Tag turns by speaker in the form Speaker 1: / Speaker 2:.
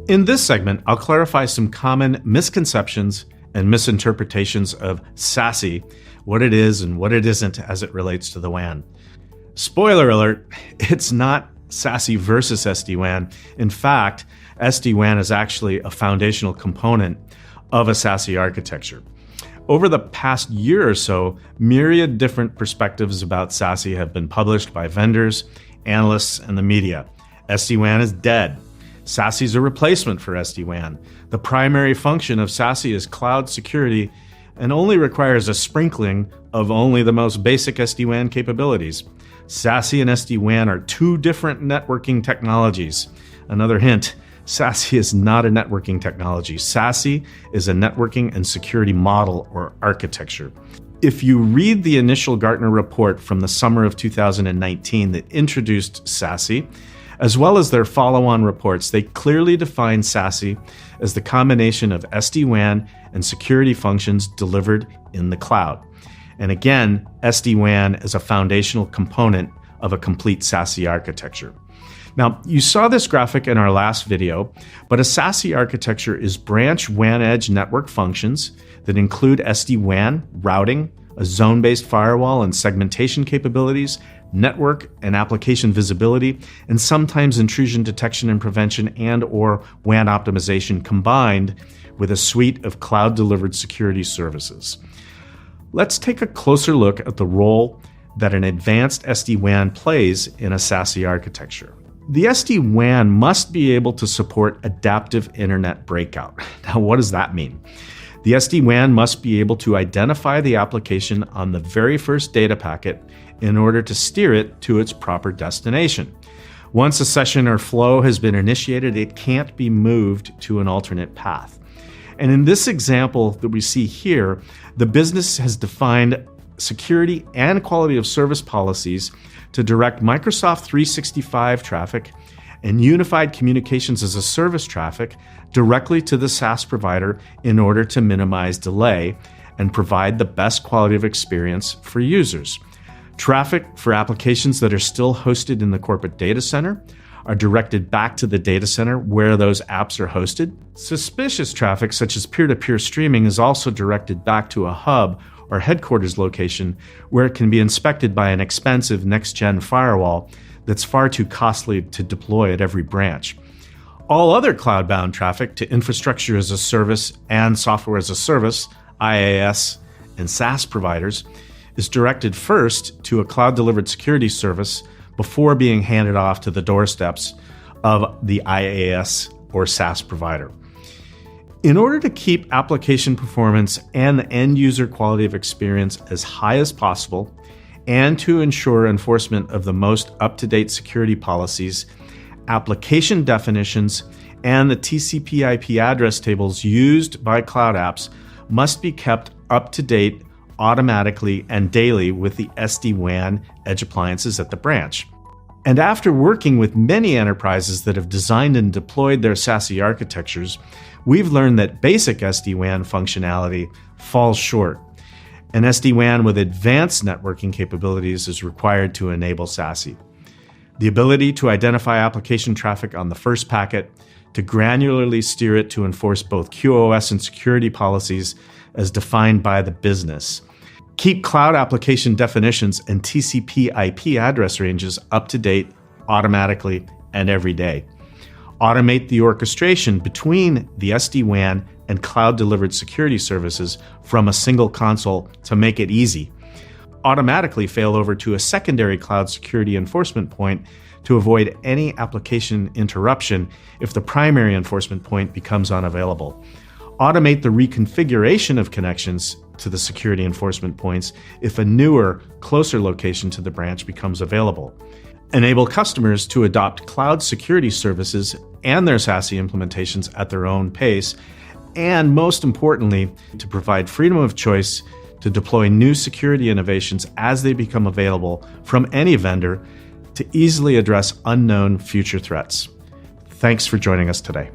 Speaker 1: In this segment, I'll clarify some common misconceptions and misinterpretations of SASE, what it is and what it isn't as it relates to the WAN. Spoiler alert, it's not SASE versus SD-WAN. In fact, SD-WAN is actually a foundational component of a SASE architecture. Over the past year or so, myriad different perspectives about SASE have been published by vendors, analysts, and the media. SD-WAN is dead. SASE is a replacement for SD-WAN. The primary function of SASE is cloud security and only requires a sprinkling of only the most basic SD-WAN capabilities. SASE and SD-WAN are two different networking technologies. Another hint, SASE is not a networking technology. SASE is a networking and security model or architecture. If you read the initial Gartner report from the summer of 2019 that introduced SASE, as well as their follow-on reports, they clearly define SASE as the combination of SD-WAN and security functions delivered in the cloud. And again, SD-WAN is a foundational component of a complete SASE architecture. Now, you saw this graphic in our last video, but a SASE architecture is branch WAN edge network functions that include SD-WAN, routing, a zone-based firewall and segmentation capabilities, network and application visibility, and sometimes intrusion detection and prevention and/or WAN optimization combined with a suite of cloud-delivered security services. Let's take a closer look at the role that an advanced SD-WAN plays in a SASE architecture. The SD-WAN must be able to support adaptive internet breakout. Now, what does that mean? The SD-WAN must be able to identify the application on the very first data packet in order to steer it to its proper destination. Once a session or flow has been initiated, it can't be moved to an alternate path. And in this example that we see here, the business has defined security and quality of service policies to direct Microsoft 365 traffic and unified communications as a service traffic directly to the SaaS provider in order to minimize delay and provide the best quality of experience for users. Traffic for applications that are still hosted in the corporate data center are directed back to the data center where those apps are hosted. Suspicious traffic, such as peer-to-peer streaming, is also directed back to a hub or headquarters location where it can be inspected by an expensive next-gen firewall that's far too costly to deploy at every branch. All other cloud-bound traffic to infrastructure as a service and software as a service, IaaS, and SaaS providers is directed first to a cloud-delivered security service before being handed off to the doorsteps of the IaaS or SaaS provider. In order to keep application performance and the end-user quality of experience as high as possible, and to ensure enforcement of the most up-to-date security policies, application definitions, and the TCP/IP address tables used by cloud apps must be kept up to date automatically and daily with the SD-WAN edge appliances at the branch. And after working with many enterprises that have designed and deployed their SASE architectures, we've learned that basic SD-WAN functionality falls short. An SD-WAN with advanced networking capabilities is required to enable SASE. The ability to identify application traffic on the first packet, to granularly steer it to enforce both QoS and security policies as defined by the business. Keep cloud application definitions and TCP/IP address ranges up to date automatically and every day. Automate the orchestration between the SD-WAN and cloud-delivered security services from a single console to make it easy. Automatically fail over to a secondary cloud security enforcement point to avoid any application interruption if the primary enforcement point becomes unavailable. Automate the reconfiguration of connections to the security enforcement points if a newer, closer location to the branch becomes available. Enable customers to adopt cloud security services and their SASE implementations at their own pace, and most importantly, to provide freedom of choice to deploy new security innovations as they become available from any vendor to easily address unknown future threats. Thanks for joining us today.